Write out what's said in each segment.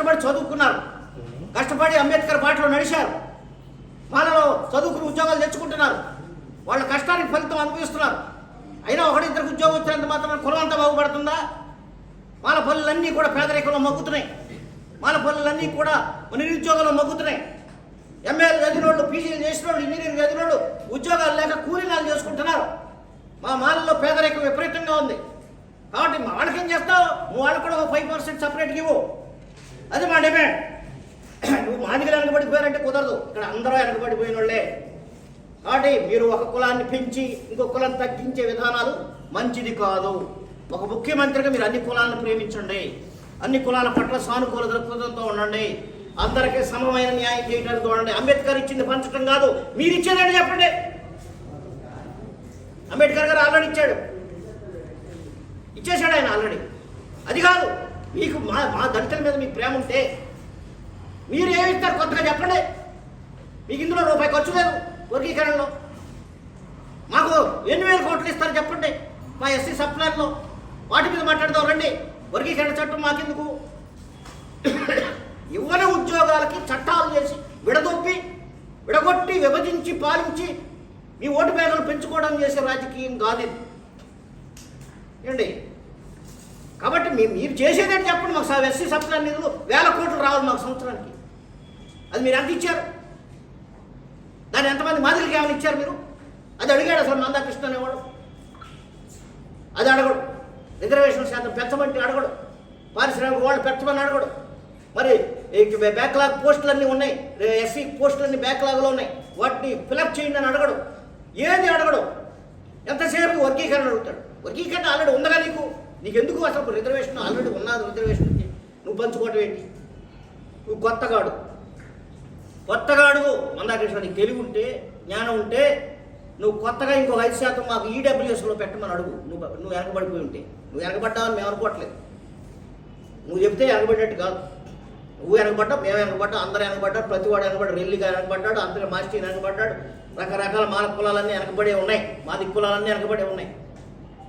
కష్టపడి చదువుకున్నారు, కష్టపడి అంబేద్కర్ బాటలో నడిచారు, వాళ్ళలో చదువుకుని ఉద్యోగాలు తెచ్చుకుంటున్నారు, వాళ్ళ కష్టానికి ఫలితం అనుభవిస్తున్నారు. అయినా ఒకరిద్దరికి ఉద్యోగం వచ్చినంత మాత్రం కులం అంతా బాగుపడుతుందా? వాళ్ళ పనులన్నీ కూడా పేదరికంలో మగ్గుతున్నాయి, వాళ్ళ పనులన్నీ కూడా నిరుద్యోగంలో మగ్గుతున్నాయి. ఎంఏలు చదివిన వాళ్ళు, పీజీలు చేసిన వాళ్ళు, ఇంజనీరింగ్ చదివిన వాళ్ళు ఉద్యోగాలు లేక కూలీనాలు చేసుకుంటున్నారు. మా మాలలో పేదరికం విపరీతంగా ఉంది. కాబట్టి వాళ్ళకి ఏం చేస్తావు? నువ్వు వాళ్ళకు కూడా 5% సపరేట్గా ఇవ్వు. అది మా డిమాండ్. నువ్వు మాదిగలు వెనకబడిపోయారంటే కుదరదు. ఇక్కడ అందరూ వెనకబడిపోయిన వాళ్ళే. కాబట్టి మీరు ఒక కులాన్ని పెంచి ఇంకొక కులం తగ్గించే విధానాలు మంచిది కాదు. ఒక ముఖ్యమంత్రిగా మీరు అన్ని కులాలను ప్రేమించండి, అన్ని కులాల పట్ల సానుకూల దృక్పథంతో ఉండండి, అందరికీ సమమైన న్యాయం చేయడానికి చూడండి. అంబేద్కర్ ఇచ్చింది పంచడం కాదు, మీరు ఇచ్చేదండి చెప్పండి. అంబేద్కర్ గారు ఆల్రెడీ ఇచ్చేశాడు ఆయన ఆల్రెడీ. అది కాదు, మీకు మా దళితుల మీద మీకు ప్రేమ ఉంటే మీరు ఏమి ఇస్తారు కొత్తగా చెప్పండి. మీకు ఇందులో రూపాయి ఖర్చు లేదు వర్గీకరణలో. మాకు 8,000 కోట్లు ఇస్తారు చెప్పండి మా ఎస్సీ సప్లాన్లో. వాటి మీద మాట్లాడదాం రండి. వర్గీకరణ చట్టం మాకెందుకు? ఇవ్వని ఉద్యోగాలకి చట్టాలు చేసి విడగొట్టి విభజించి పాలించి మీ ఓటు బ్యాంకులు పెంచుకోవడం చేసే రాజకీయం కాదు ఇది ఏంటి. కాబట్టి మీరు చేసేదేంటి చెప్పండి. మాకు ఎస్సీ సప్లాన్ నిధులు 1,000 కోట్లు రావాలి మాకు సంవత్సరానికి. అది మీరు ఎంత ఇచ్చారు? దాన్ని ఎంతమంది మాదిరికి ఏమైనా ఇచ్చారు మీరు? అది అడిగాడు అసలు మందాకృష్ణ అనేవాడు? అది అడగడు. రిజర్వేషన్ శాతం పెంచమంటే అడగడు. పారిశ్రామిక వాళ్ళు పెంచమని అడగడు. మరి బ్యాక్లాగ్ పోస్టులన్నీ ఉన్నాయి, ఎస్సీ పోస్టులన్నీ బ్యాక్లాగ్లో ఉన్నాయి, వాటిని ఫిలప్ చేయండి అని అడగడు. ఏది అడగడు. ఎంతసేపు వర్గీకరణ అడుగుతాడు. వర్గీకరణ ఆల్రెడీ ఉందగా నీకు ఎందుకు అసలు రిజర్వేషన్? ఆల్రెడీ ఉన్నది రిజర్వేషన్కి నువ్వు పంచుకోవటం ఏంటి? నువ్వు కొత్తగాడు మందాకృష్ణ. నీకు తెలివి ఉంటే, జ్ఞానం ఉంటే నువ్వు కొత్తగా ఇంకో 5% మాకు ఈడబ్ల్యూఎస్లో పెట్టమని అడుగు. నువ్వు వెనకబడిపోయి ఉంటే. నువ్వు వెనకబడ్డావని మేము అనుకోవట్లేదు. నువ్వు చెప్తే వెనకబడ్డట్టు కాదు. నువ్వు వెనకబడ్డావు, మేము వెనకబడ్డావు, అందరూ వెనకబడ్డారు, ప్రతివాడు వెనకబడ్డాడు. రెల్లిగా వెనకబడ్డాడు, అందరూ మాస్టర్ వెనకబడ్డాడు. రకరకాల మాల కులాలన్నీ వెనకబడే ఉన్నాయి, మాది కులాలన్నీ వెనకబడే ఉన్నాయి.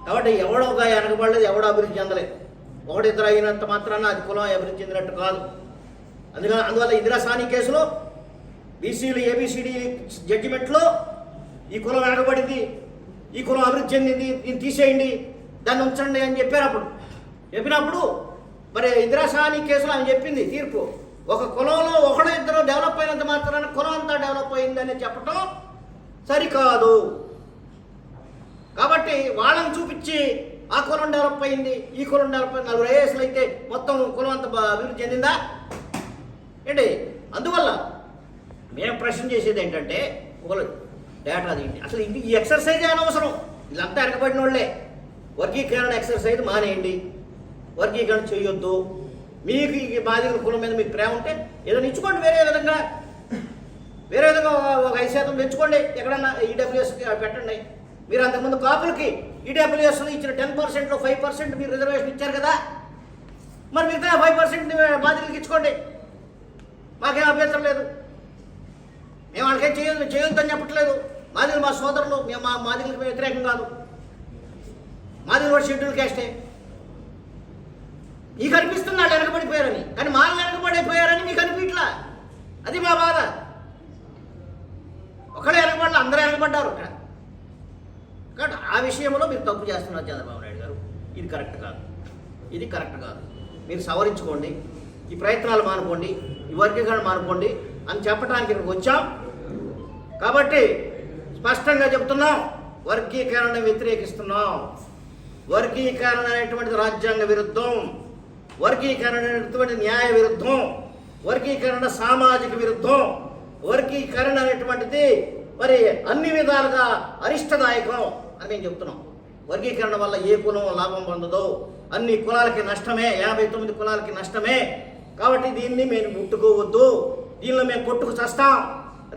కాబట్టి ఎవడోగా వెనకబడలేదు, ఎవడో అభివృద్ధి చెందలేదు. ఒకటిద్దరు అయినంత మాత్రాన అది కులం అభివృద్ధి చెందినట్టు కాదు. అందువల్ల ఇందిరా సాని కేసులో బీసీలు ఏబిసిడి జడ్జిమెంట్లో ఈ కులం వెనకబడింది, ఈ కులం అభివృద్ధి చెందింది, దీన్ని తీసేయండి, దాన్ని ఉంచండి అని చెప్పినప్పుడు మరి ఇందిరా సాని కేసులో ఆమె చెప్పింది తీర్పు, ఒక కులంలో ఒకడు ఇద్దరు డెవలప్ అయినంత మాత్రాన కులం అంతా డెవలప్ అయిందని చెప్పటం సరికాదు. కాబట్టి వాళ్ళని చూపించి ఆ కులం డెవలప్ అయింది, ఈ కులం డెవలప్ అయింది, 4 ఐఏఎస్లు అయితే మొత్తం కులం అంతా అభివృద్ధి చెందిందా ఏంటి? అందువల్ల మేము ప్రశ్న చేసేది ఏంటంటే ఒకళ్ళు డేటా ఏంటి అసలు ఈ ఎక్సర్సైజ్ అనవసరం. వీళ్ళంతా వెనకబడిన వాళ్ళే. వర్గీకరణ ఎక్సర్సైజ్ మానేయండి, వర్గీకరణ చేయొద్దు. మీకు ఈ బాధితుల కులం మీద మీకు ప్రేమ ఉంటే ఏదైనా ఇచ్చుకోండి, వేరే విధంగా ఒక 5% పెంచుకోండి. ఎక్కడన్నా ఈడబ్ల్యూఎస్ పెట్టండి. మీరు అంతకుముందు కాపులకి ఈడబ్ల్యూఎస్లో ఇచ్చిన 10%లో 5% మీరు రిజర్వేషన్ ఇచ్చారు కదా, మరి మిగతా 5% బాధితులకి ఇచ్చుకోండి. మాకేం అభ్యంతరం లేదు. మేము వాళ్ళకేం చేయొద్దని చెప్పట్లేదు. మాదిలు మా సోదరులు, మేము మా మాదిలకు వ్యతిరేకం కాదు. మాదిలు కూడా షెడ్యూల్ క్యాస్టే. మీకు అనిపిస్తుంది వాళ్ళు వెనకబడిపోయారని, కానీ మాలు వెనకబడిపోయారని మీకు అనిపించట్లా. అది మా బాధ. ఒకళ్ళే వెనకబడాలి, అందరూ వెనకబడ్డారు ఇక్కడ. కాబట్టి ఆ విషయంలో మీరు తప్పు చేస్తున్నారు చంద్రబాబు నాయుడు గారు. ఇది కరెక్ట్ కాదు. మీరు సవరించుకోండి, ఈ ప్రయత్నాలు మానుకోండి, ఈ వర్గీకరణ మానుకోండి అని చెప్పడానికి ఇక్కడికి వచ్చాం. కాబట్టి స్పష్టంగా చెప్తున్నాం, వర్గీకరణ వ్యతిరేకిస్తున్నాం. వర్గీకరణ అనేటువంటిది రాజ్యాంగ విరుద్ధం, వర్గీకరణ అనేటువంటి న్యాయ విరుద్ధం, వర్గీకరణ సామాజిక విరుద్ధం, వర్గీకరణ అనేటువంటిది మరి అన్ని విధాలుగా అరిష్టదాయకం అని మేము చెప్తున్నాం. వర్గీకరణ వల్ల ఏ కులం లాభం పొందదో, అన్ని కులాలకి నష్టమే, 59 కులాలకి నష్టమే. కాబట్టి దీన్ని మేము ముట్టుకోవద్దు, దీనిలో మేము కొట్టుకు చస్తాం.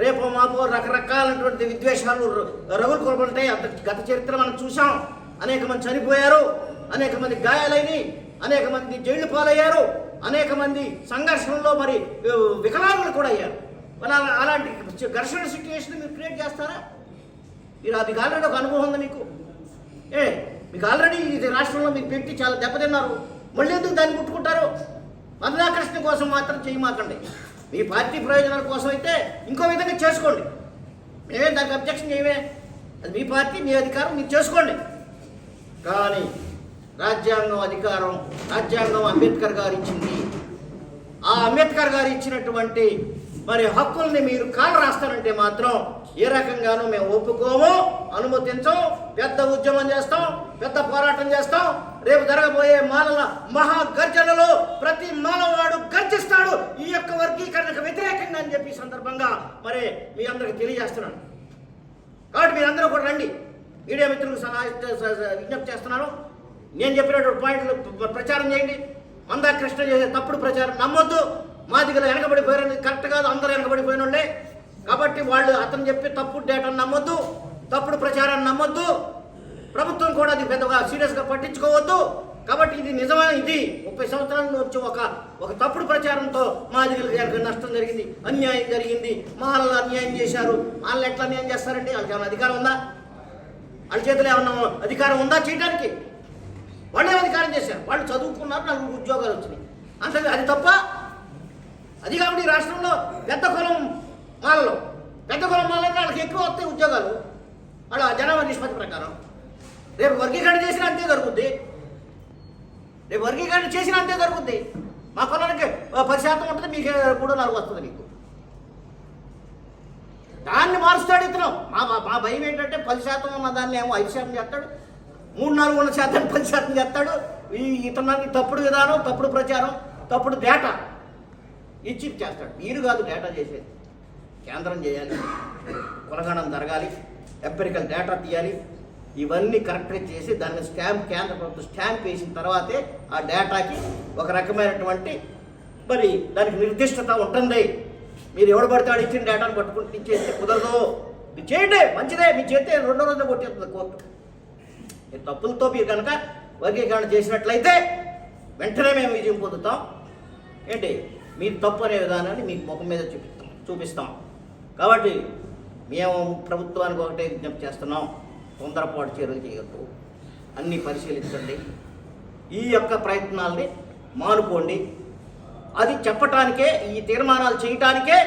రేపు మాపో రకరకాలైనటువంటి విద్వేషాలు రగులు కొలుకుంటాయి. గత చరిత్ర మనం చూసాం. అనేక మంది చనిపోయారు, అనేక మంది గాయాలైనవి, అనేక మంది జైలు పాలయ్యారు, అనేక మంది సంఘర్షణలో మరి వికలాంగులు కూడా అయ్యారు. మరి అలాంటి ఘర్షణ సిచ్యువేషన్ మీరు క్రియేట్ చేస్తారా? మీరు అది ఆల్రెడీ ఒక అనుభవం ఉంది మీకు. మీకు ఆల్రెడీ ఇది రాష్ట్రంలో మీకు పెట్టి చాలా దెబ్బతిన్నారు. మళ్ళీ ఎందుకు దాన్ని ముట్టుకుంటారు? మందాకృష్ణ కోసం మాత్రం చేయమాకండి. మీ పార్టీ ప్రయోజనాల కోసం అయితే ఇంకో విధంగా చేసుకోండి. మేమే దానికి అబ్జెక్షన్ చేయమే. అది మీ పార్టీ, మీ అధికారం, మీరు చేసుకోండి. కానీ రాజ్యాంగం అధికారం, రాజ్యాంగం అంబేద్కర్ గారు ఇచ్చింది. ఆ అంబేద్కర్ గారు ఇచ్చినటువంటి మరి హక్కుల్ని మీరు కాలు రాస్తారంటే మాత్రం ఏ రకంగానూ మేము ఒప్పుకోము, అనుమతించం. పెద్ద ఉద్యమం చేస్తాం, పెద్ద పోరాటం చేస్తాం. రేపు జరగబోయే మాలల మహాగర్జనలో ప్రతి మాలవాడు గర్జిస్తాడు ఈ యొక్క వర్గీకరణకు వ్యతిరేకంగా అని చెప్పి సందర్భంగా మరి మీ అందరికి తెలియజేస్తున్నాను. కాబట్టి మీరందరూ కూడా రండి. మీడియా మిత్రులకు విజ్ఞప్తి చేస్తున్నాను. నేను చెప్పినటువంటి పాయింట్లు ప్రచారం చేయండి. మందాకృష్ణ చేసే తప్పుడు ప్రచారం నమ్మొద్దు. మాదిగలు వెనకబడిపోయారని కరెక్ట్ కాదు, అందరూ వెనకబడిపోయిన వాళ్ళే. కాబట్టి వాళ్ళు అతను చెప్పే తప్పుడు డేటాను నమ్మొద్దు, తప్పుడు ప్రచారాన్ని నమ్మొద్దు. ప్రభుత్వం కూడా అది పెద్దగా సీరియస్గా పట్టించుకోవద్దు. కాబట్టి ఇది నిజమైన, ఇది 30 సంవత్సరాల నుంచి ఒక తప్పుడు ప్రచారంతో మాదిగలకు నష్టం జరిగింది, అన్యాయం జరిగింది. మాలలు అన్యాయం చేశారు. వాళ్ళు ఎట్లా అన్యాయం చేస్తారండి? వాళ్ళకి ఏమైనా అధికారం ఉందా? వాళ్ళ చేతిలో ఏమన్నా అధికారం ఉందా చేయడానికి? వాళ్ళే అధికారం చేశారు. వాళ్ళు చదువుకున్నారు, 4 ఉద్యోగాలు వచ్చినాయి. అంతే, అది తప్ప? అది కాబట్టి రాష్ట్రంలో పెద్ద కులం మాలలో వాళ్ళకి ఎక్కువ వస్తాయి ఉద్యోగాలు వాళ్ళ జనాభా నిష్పత్తి ప్రకారం. రేపు వర్గీకరణ చేసినా అంతే జరుగుద్ది. మా కులానికి 10% ఉంటుంది, మీకు 3-4 వస్తుంది. మీకు దాన్ని మారుస్తాడు ఇతను. మా భయం ఏంటంటే 10% ఉన్న దాన్ని ఏమో 5% చేస్తాడు, 3-4 ఉన్న శాతాన్ని 10% చేస్తాడు. ఇతనాన్ని తప్పుడు విధానం, తప్పుడు ప్రచారం, తప్పుడు డేటా ఇచ్చి చేస్తాడు. మీరు కాదు డేటా చేసేది, కేంద్రం చేయాలి, కులగణం జరగాలి, ఎంపెరికల్ డేటా తీయాలి. ఇవన్నీ కరెక్ట్గా చేసి దాన్ని కేంద్ర ప్రభుత్వం స్టాంప్ వేసిన తర్వాతే ఆ డేటాకి ఒక రకమైనటువంటి మరి దానికి నిర్దిష్టత ఉంటుంది. మీరు ఎవడు పడతాడు ఇచ్చిన డేటాను పట్టుకుంటూ ఇచ్చేస్తే కుదరదు. మీరు చేయండి, మంచిదే. మీ చేస్తే 2 రోజులు కొట్టేస్తుంది కోర్టు. మీరు తప్పులతో మీరు కనుక వర్గీకరణ చేసినట్లయితే వెంటనే మేము విజయం పొందుతాం. ఏంటి మీరు తప్పు అనే విధానాన్ని మీకు ముఖం మీద చూపిస్తాం. కాబట్టి మేము ప్రభుత్వానికి ఒకటే విజ్ఞప్తి చేస్తున్నాం, తొందరపాటు చర్యలు చేయొద్దు, అన్నీ పరిశీలించండి. ఈ యొక్క ప్రయత్నాల్ని మానుకోండి. అది చెప్పటానికే, ఈ తీర్మానాలు చేయటానికే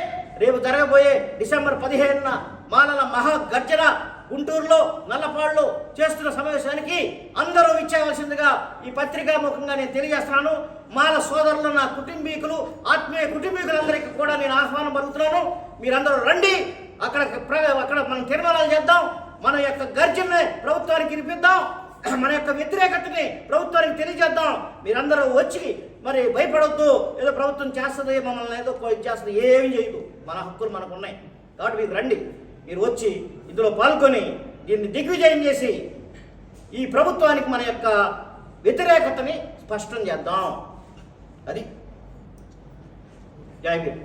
రేపు జరగబోయే డిసెంబర్ 15న మాలల మహాగర్జన గుంటూరులో నల్లపాడులో చేస్తున్న సమావేశానికి అందరూ ఇచ్చేయవలసిందిగా ఈ పత్రికా ముఖంగా నేను తెలియజేస్తున్నాను. మాల సోదరులు, నా కుటుంబీకులు, ఆత్మీయ కుటుంబీకులందరికీ కూడా నేను ఆహ్వానం పలుకుతున్నాను. మీరందరూ రండి. అక్కడ మనం తీర్మానాలు చేద్దాం. మన యొక్క గర్జనని ప్రభుత్వానికి వినిపిద్దాం. మన యొక్క వ్యతిరేకతని ప్రభుత్వానికి తెలియజేద్దాం. మీరందరూ వచ్చి మరి భయపడొద్దు, ఏదో ప్రభుత్వం చేస్తుంది, మమ్మల్ని ఏదో చేస్తుంది. ఏమి చేయదు, మన హక్కులు మనకు ఉన్నాయి. కాబట్టి మీరు రండి. మీరు వచ్చి ఇందులో పాల్గొని దీన్ని దిగ్విజయం చేసి ఈ ప్రభుత్వానికి మన యొక్క వ్యతిరేకతని స్పష్టం చేద్దాం. అది జై భీమ్.